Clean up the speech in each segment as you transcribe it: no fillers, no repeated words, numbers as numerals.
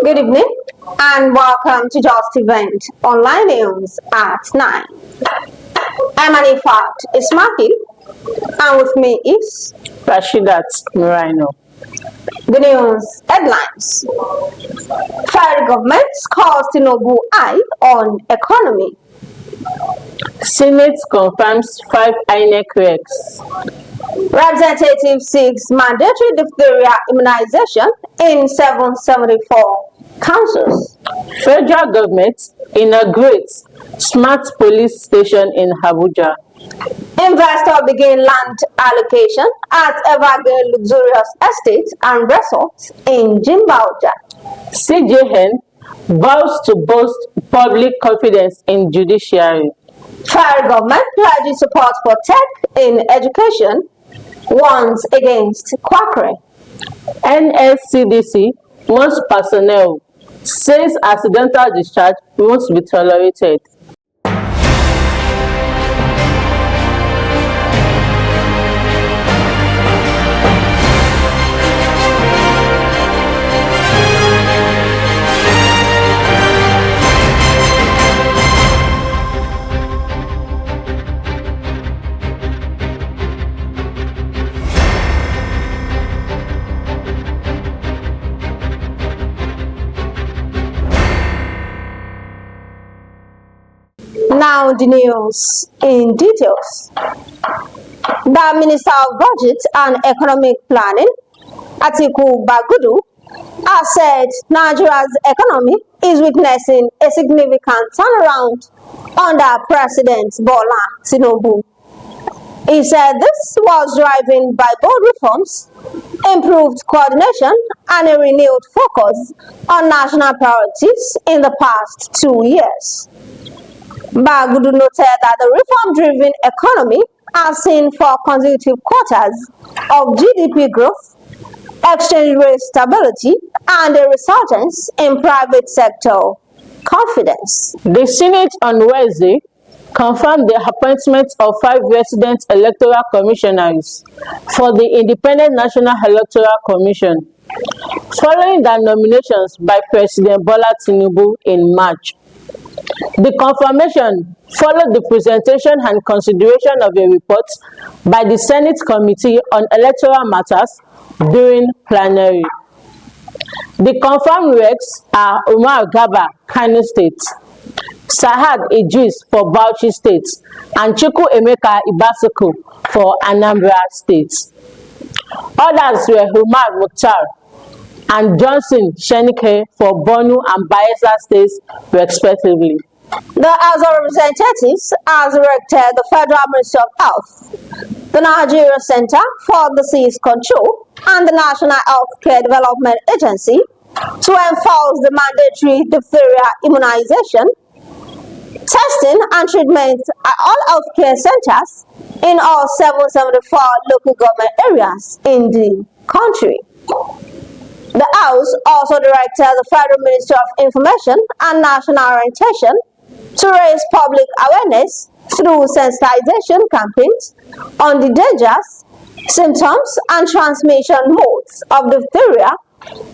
Good evening and welcome to Justeventonline News at 9. I'm Anifat Ismail and with me is Rashidat Murano. The news headlines. Federal government calls Tinubu eye on economy. Senate confirms 5 INEC RECs. Representative seeks mandatory diphtheria immunization in 774 councils. Federal government inaugurates smart police station in Abuja. Investor begin land allocation at Evergreen luxurious estate and resorts in Jimba. CJN vows to boost public confidence in judiciary. Federal government pledges support for tech in education, warns against quackery. NSCDC wants personnel, says accidental discharge won't be tolerated. Now the news in details. The Minister of Budget and Economic Planning, Atiku Bagudu, has said Nigeria's economy is witnessing a significant turnaround under President Bola Tinubu. He said this was driven by bold reforms, improved coordination, and a renewed focus on national priorities in the past 2 years. Bagudu noted that the reform-driven economy has seen 4 consecutive quarters of GDP growth, exchange rate stability, and a resurgence in private sector confidence. The Senate on Wednesday confirmed the appointment of 5 resident electoral commissioners for the Independent National Electoral Commission, following their nominations by President Bola Tinubu in March. The confirmation followed the presentation and consideration of a report by the Senate Committee on Electoral Matters during plenary. The confirmed recs are Umar Garba, Kano State, Sahad Idris for Bauchi State, and Chukwu Emeka Ibasoko for Anambra State. Others were Umar Mukhtar and Johnson Shenike for Borno and Bayelsa states, respectively. The House of Representatives has erected the Federal Ministry of Health, the Nigeria Center for Disease Control, and the National Healthcare Development Agency to enforce the mandatory diphtheria immunization, testing, and treatment at all healthcare centers in all 774 local government areas in the country. The House also directed the Federal Ministry of Information and National Orientation to raise public awareness through sensitization campaigns on the dangers, symptoms, and transmission modes of diphtheria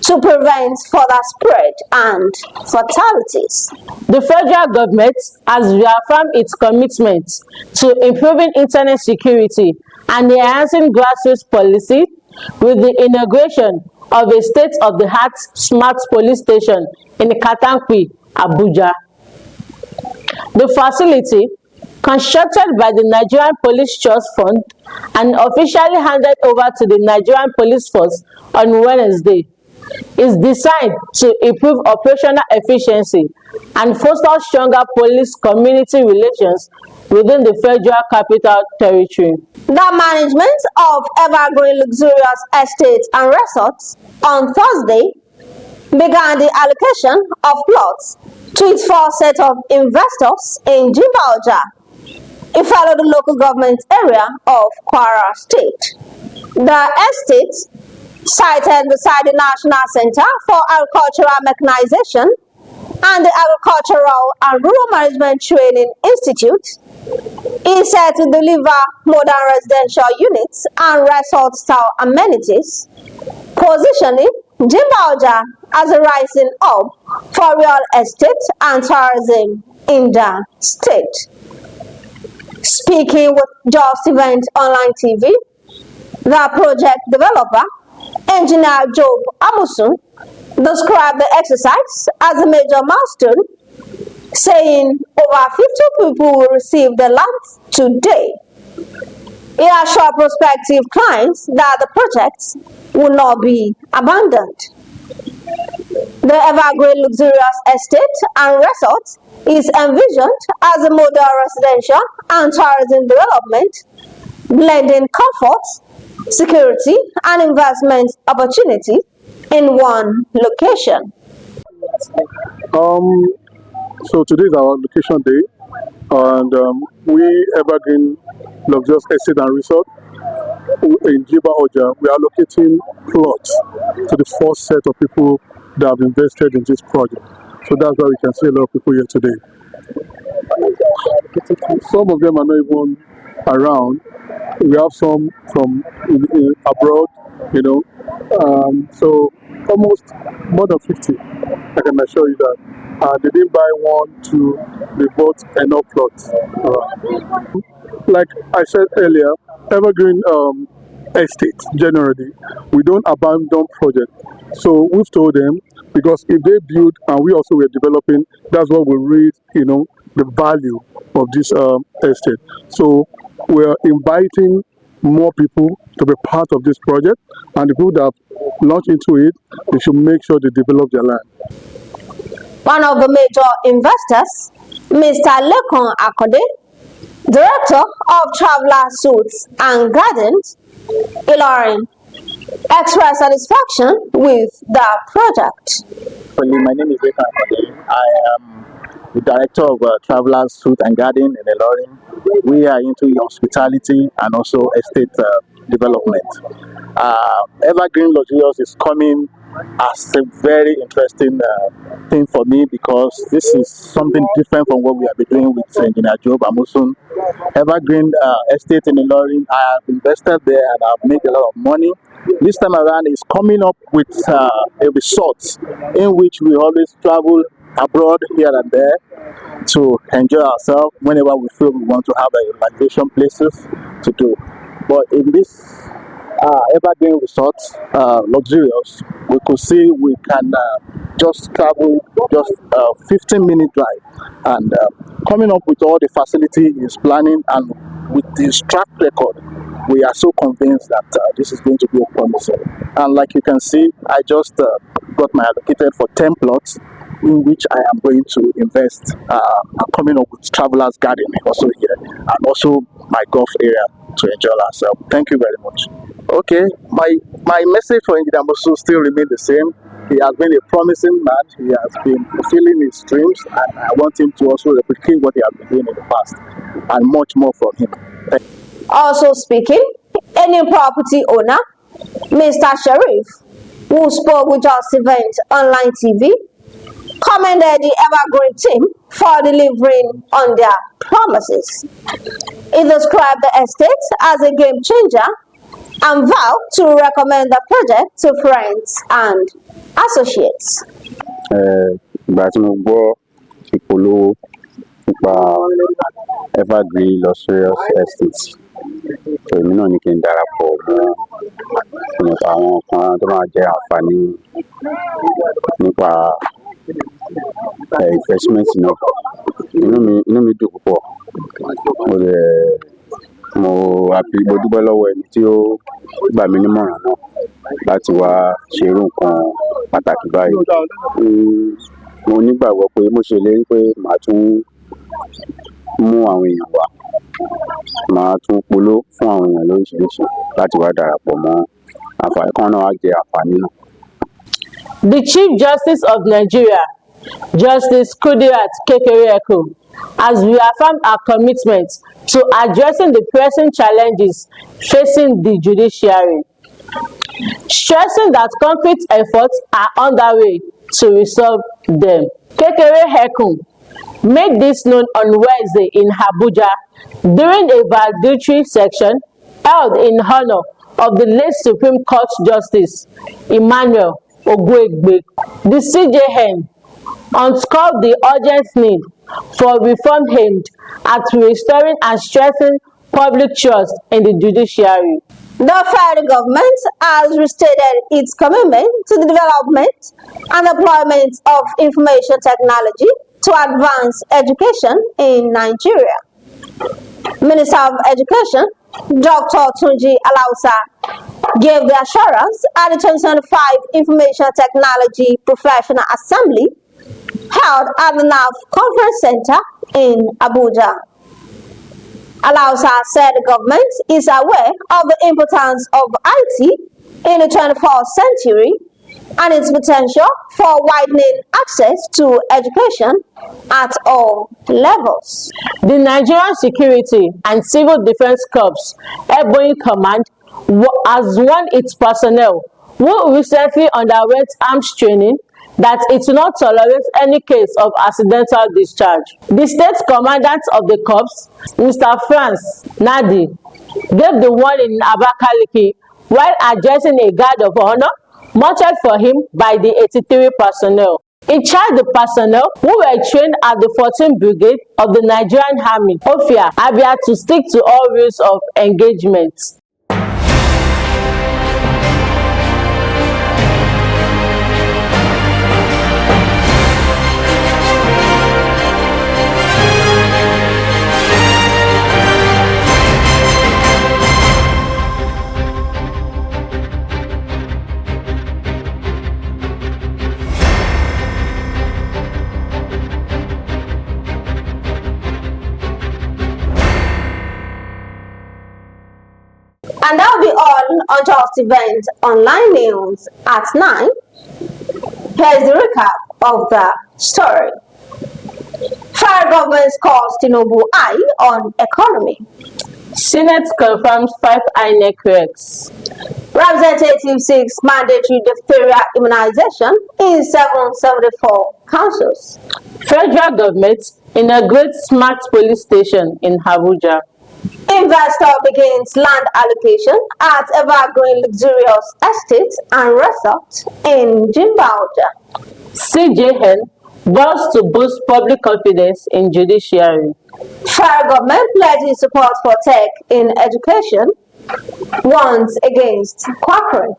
to prevent further spread and fatalities. The federal government has reaffirmed its commitment to improving internet security and enhancing grassroots policy with the inauguration of a state-of-the-art smart police station in Katankwi, Abuja. The facility, constructed by the Nigerian Police Trust Fund and officially handed over to the Nigerian Police Force on Wednesday, is designed to improve operational efficiency and foster stronger police-community relations within the Federal Capital Territory. The management of Evergreen luxurious estates and resorts on Thursday began the allocation of plots to its 4 set of investors in Jimba. It followed the local government area of Kwara State. The estate, sited beside the National Center for Agricultural Mechanization and the Agricultural and Rural Management Training Institute, is set to deliver modern residential units and resort-style amenities, positioning Jimba as a rising hub for real estate and tourism in the state. Speaking with Justeventonline TV, the project developer, Engineer Job Amusun, described the exercise as a major milestone, saying over 50 people will receive the land today. He assured prospective clients that the project will not be abandoned. The Evergreen luxurious estate and resort is envisioned as a model residential and tourism development, blending comfort, security, and investment opportunity in one location. So today is our location day, and we Evergreen Luxurious Estate and Resort in Jimba, we are allocating plots to the first set of people that have invested in this project. So that's why we can see a lot of people here today. Some of them are not even around. We have some from abroad, you know. So almost more than 50, I can assure you that. They didn't buy one, two, they bought enough plots. Like I said earlier, Evergreen Estate, generally, we don't abandon projects. So we've told them, because if they build and we also were developing, that's what will raise, you know, the value of this estate. So we're inviting more people to be part of this project, and the people that have launched into it, they should make sure they develop their land. One of the major investors, Mr. Lekon Akode, Director of Traveler Suites and Gardens, Ilorin, expressed satisfaction with the project. My name is Lekon Akode. I am the Director of Traveler Suites and Garden in Ilorin. We are into hospitality and also estate development. Evergreen Luxurious is coming as a very interesting thing for me, because this is something different from what we have been doing with Engineer Job Amusun. Evergreen Estate in Ilorin, I have invested there and I've made a lot of money. This time around is coming up with a resort in which we always travel abroad here and there to enjoy ourselves whenever we feel we want to have a relaxation places to do. But in this Evergreen Resort, luxurious, we could see we can just travel just 15-minute drive, and coming up with all the facility is planning, and with this track record, we are so convinced that this is going to be a promising. And like you can see, I just got my allocated for 10 plots in which I am going to invest. I'm coming up with Travelers Garden also here, and also my golf area to enjoy ourselves. Thank you very much. Okay, my message for Engineer Amusun still remains the same. He has been a promising man. He has been fulfilling his dreams, and I want him to also replicate what he has been doing in the past, and much more from him. Also speaking, any property owner, Mr. Sharif, who spoke with Justeventonline TV, commended the Evergreen team for delivering on their promises. He described the estate as a game changer and vowed to recommend the project to friends and associates. Ìgbà tí mo gbọ́ ìpolówó nípa Evergreen Luxurious Estate, èmi náà ní kí n darapọ̀ mọ́ àwọn kan tó máa jẹ àǹfààní nípa investment náà. Inú mi dùn púpọ̀. Mo dúpẹ́ lọ́wọ́ ẹni tí ó gbà mí nímọ̀ràn náà láti wá ṣerú nǹkan pàtàkì báyìí. Mo nígbàgbọ́ pé mo ṣèlérí pé màá tún mú àwọn èèyàn wá, màá tún polówó fún àwọn èèyàn lóríṣiríṣi láti wá darapọ̀ mọ́ àǹfààní kan náà, wá jẹ àǹfààní náà. The Chief Justice of Nigeria, Justice Kudirat Kekereekun, has reaffirmed our commitment to addressing the pressing challenges facing the judiciary, stressing that concrete efforts are underway to resolve them. Kekereekun made this known on Wednesday in Abuja during a valedictory section held in honor of the late Supreme Court Justice Emmanuel Oguegbe. The CJN underscored the urgent need for reform aimed at restoring and strengthening public trust in the judiciary. The federal government has restated its commitment to the development and deployment of information technology to advance education in Nigeria. Minister of Education, Dr. Tunji Alausa, gave the assurance at the 2025 Information Technology Professional Assembly held at the NAF Conference Center in Abuja. Alausa said the government is aware of the importance of IT in the 21st century and its potential for widening access to education at all levels. The Nigerian Security and Civil Defense Corps Airborne Command has warned its personnel who recently underwent arms training that it will not tolerate any case of accidental discharge. The state commandant of the corps, Mr. France Nadi, gave the warning in Abakaliki while addressing a guard of honor mounted for him by the 83 personnel. He charged the personnel who were trained at the 14th Brigade of the Nigerian Army, Ofia, Abia, to stick to all rules of engagement. And that'll be all on Justeventonline news at 9. Here's the recap of the story. Federal government calls Tinubu eye on economy. Senate confirms 5 INEC RECs. Representative 6 mandatory diphtheria immunization in 774 councils. Federal government inaugurates smart police station in Abuja. Investor begins land allocation at Evergreen luxurious estate and resort in Jimba. CJN vows to boost public confidence in judiciary. Federal government pledges support for tech in education, warns against quackery.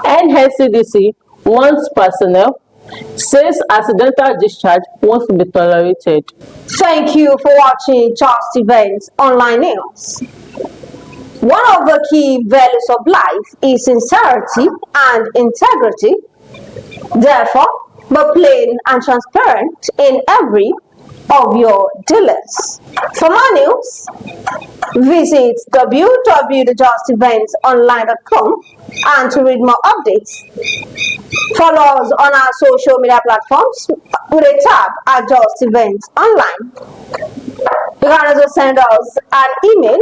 NSCDC warns personnel, says accidental discharge won't be tolerated. Thank you for watching Justeventonline News. One of the key values of life is sincerity and integrity. Therefore, be plain and transparent in every of your dealings. For more news, visit www.justeventonline.com and to read more updates, follow us on our social media platforms with a tab at Justeventonline. You can also send us an email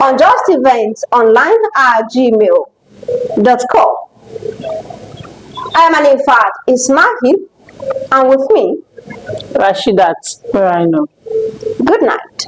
on justeventonline@gmail.com. I'm Anifat Ismail, and with me, Rashidat Rhino. good night.